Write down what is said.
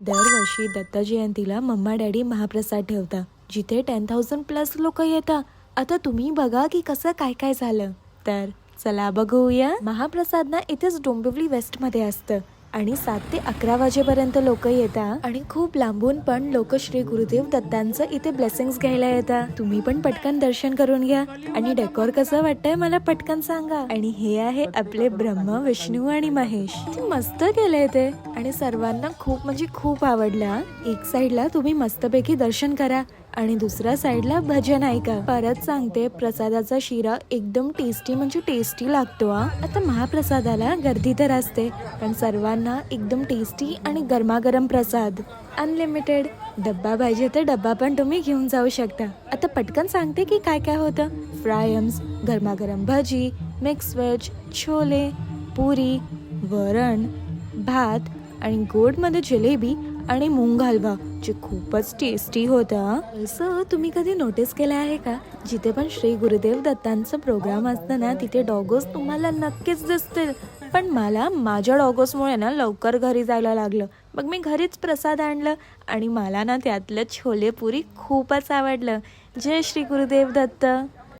दरवर्षी दत्त जयंतीला mamma daddy महाप्रसाद ठेवता, जिथे 10,000+ लोक येतात. आता तुम्ही बघा की कसं काय काय झालं. तर चला बघूया. महाप्रसाद ना इथेच डोंबिवली वेस्ट मध्ये असतं आणि 7 ते 11 वाजेपर्यंत लोक येतात आणि खूप लांबून पण लोक श्री गुरुदेव दत्तांचं इथे ब्लेसिंग्स घ्यायला येतात. तुम्ही पण पटकन दर्शन करून घ्या आणि डेकोर कसं वाटतंय मला पटकन सांगा. आणि हे आहे आपले ब्रह्मा, विष्णू आणि महेश. किती मस्त केलंय ते आणि सर्वांना खूप म्हणजे खूप आवडलं. एक साइडला तुम्ही मस्तपैकी दर्शन करा आणि दुसऱ्या साइडला भजन ऐका. परत सांगते, प्रसादाचा शिरा एकदम टेस्टी म्हणजे टेस्टी लागतो. आता महाप्रसादाला गर्दी तर असते, पण सर्वांना एकदम टेस्टी आणि गरमागरम प्रसाद. अनलिमिटेड डब्बा पाहिजे तर डब्बा पण तुम्ही घेऊन जाऊ शकता. आता पटकन सांगते की काय काय होतं. फ्रायम्स, गरमागरम भजी, मिक्स व्हेज, छोले, पुरी, वरण, भात आणि गोडमध्ये जिलेबी आणि मूंग हलवा, जे खूपच टेस्टी होतं. असं तुम्ही कधी नोटीस केलं आहे का, जिथे पण श्री गुरुदेव दत्तांचं प्रोग्राम असतं ना, तिथे डॉगोस तुम्हाला नक्कीच दिसतील. पण मला माझ्या डॉगोसमुळे ना लवकर घरी जायला लागलं. मग मी घरीच प्रसाद आणलं आणि मला ना त्यातलं छोले पुरी खूपच आवडलं. जय श्री गुरुदेव दत्त.